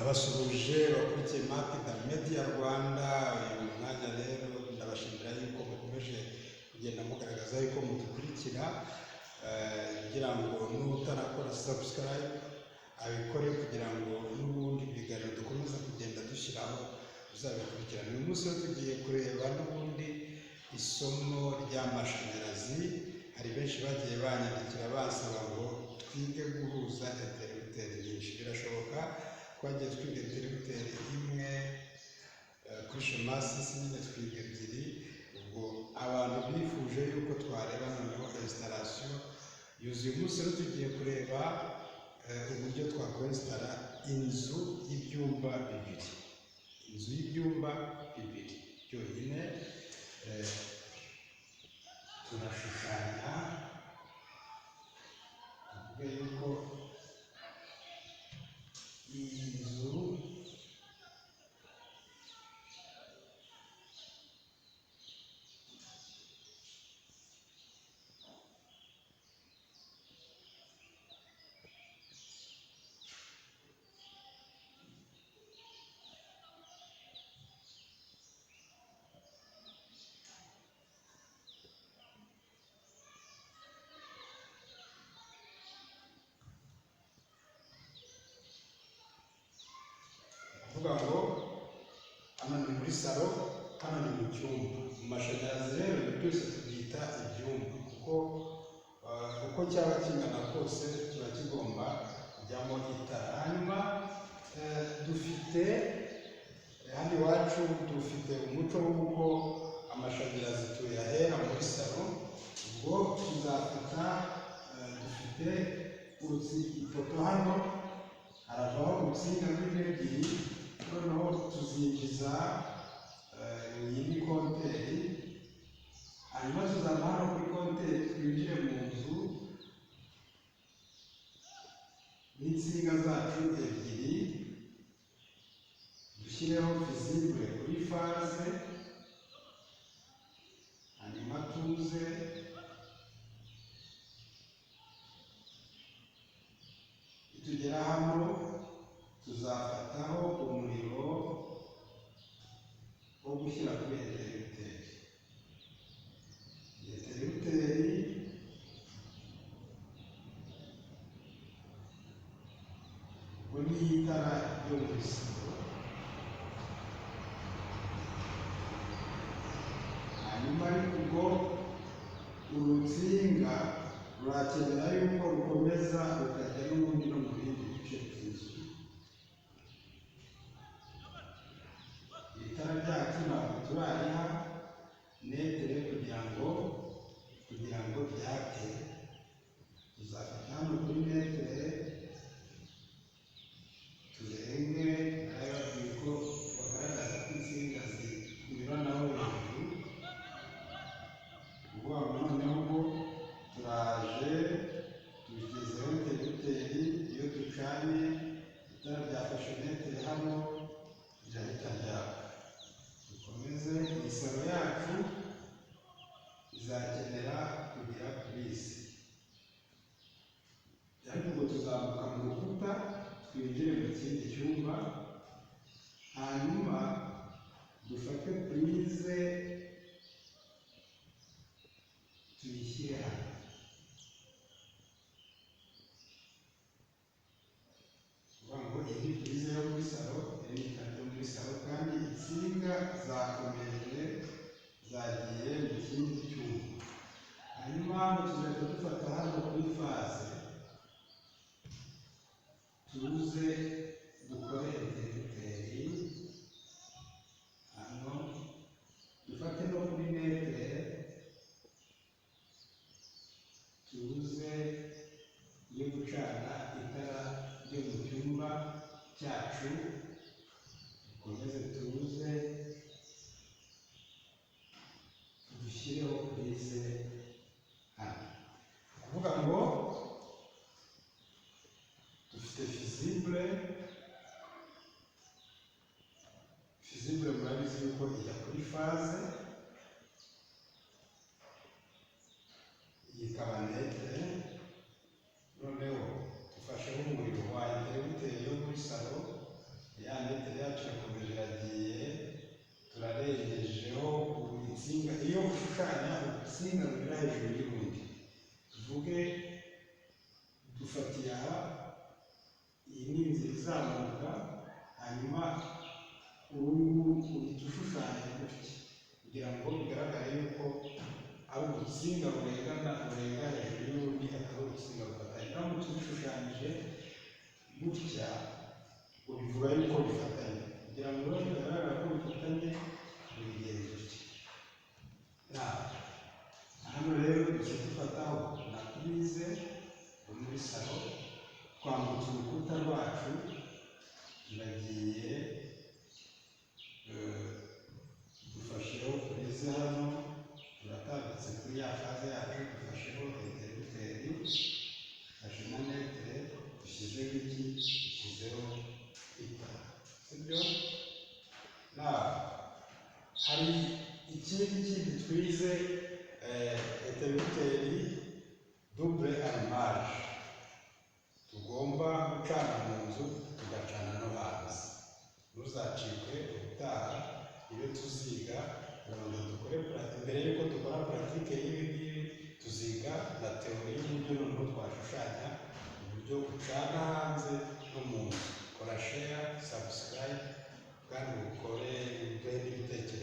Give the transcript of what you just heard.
Ndabasuhuje bakurikiye Market Media Rwanda. Uyu mwanya rero ndabashimira yuko mukomeje kugenda mugaragaza yuko mudukurikira, kugira ngo n'utarakora subscribe abikore kugira ngo n'ubundi ibiganiro dukomeza kugenda dushyiraho uzabikurikirana. Uyu munsi tugiye kureba n'ubundi isomo ry'amashanyarazi. Hari benshi bagiye banyandikira basaba ngo twige guhuza interrupteri nyinshi. Birashoboka twagiye twiga interrupteri imwe kuri chemasisi, nyine twiga ebyiri. Ubwo abantu bifuje yuko twareba noneho installation yuzuye. Uyu munsi rero tugiye kureba uburyo twakwesitara inzu y'ibyumba bibiri. Inzu y'ibyumba bibiri byonyine. Turashushanya tuvuge yuko iyi nzu kuvuga ngo hano ni muri salo, hano ni mu cyumba. Mu mashanyarazi rero ibi byose tubyita ibyumba, kuko uko cyaba kingana kose kiba kigomba kujyamo itara. Hanyuma dufite hano iwacu dufite umuco w'uko amashanyarazi tuyahera muri salo. Ubwo tuzafata dufite ipoto hano, haravaho urutsinga rw'ebyiri, noneho tuzinjiza iyi konteri. Hanyuma tuzava hano kuri konteri twinjire mu nzu n'insinga zacu ebyiri, dushyireho visible kuri faze. Hanyuma tuze tugera hano, tuzafataho umuriro wo gushyira kuri interrupteri. Interrupteri ubwo ni itara ryo muri salo. Hanyuma ariko ubwo urutsinga rurakenera yuko rukomeza rukajya n'ubundi no mu bindi bice by'inzu. Itara ryacu ntabwo turariha netere kugira ngo ryake. Tuzafata hano kuri netere turenge, nayo yuko bagaragaza ko insinga zinyuranaho hejuru. Ubwo noneho ngo turaje tushyizeho interrupteri. Iyo ducanye itara ryafashe netere hano rirahita ryaka. Dukomeze. Iyi salo yacu izakenera kugira purize. Ariko ubwo tuzamuka mu rukuta twinjire mu kindi cyumba, hanyuma dufate purize tuyishyire hano. Kuvuga ngo iyi ni purize yo muri salo, iyi ni itara ryo muri salo, kandi insinga zakomeje zagiye mu kindi cyumba. Hanyuma tuzahita dufata hano kuri faze, tuze dukore interrupteri hano, dufate no kuri netere, tuze yo gucana itara ryo mu cyumba cyacu. Dukomeze tuze dushyireho purize hano. Kuvuga ngo dufite visible murabizi yuko ijya kuri faze, iyi ikaba netere. Noneho dufasheho umuriro wa interrupteri yo muri salo, ya metero yacu irakomeza iragiye, turarengejeho insinga. Iyo ushushanya urutsinga runyura hejuru y'urundi, tuvuge dufatiye aha, iyi ni inzira izamuka, hanyuma uru uhita ushushanya gutya kugira ngo bigaragare yuko ari urutsinga rurenga hejuru y'urundi, atari urutsinga rufatanye. Uramutse ubishushanyije gutya ubivuga yuko bifatanye, kugira ngo bigaragare ko bifatanye ubigenza gutya. Hano rero icyo dufataho na purize yo muri salo, twambutse urukuta rwacu, turagiye dufasheho purize hano, turatambitse kuri ya faze yacu, dufasheho interrupteri, dufashe na metere, dushyizeho iki, dushyizeho itara, sibyo? Hari ikindi twize, interrupteri double allumage, tugomba gucana mu nzu tugacana no hanze. Ntuzacikwe ubutaha iyo tuziga, kugira dukore mbere yuko dukora pratique y'ibi ngibi, tuziga na teori y'uburyo noneho twashushanya uburyo ucana hanze no mu nzu. Kora share, subscribe kandi ukore n'ibitekerezo.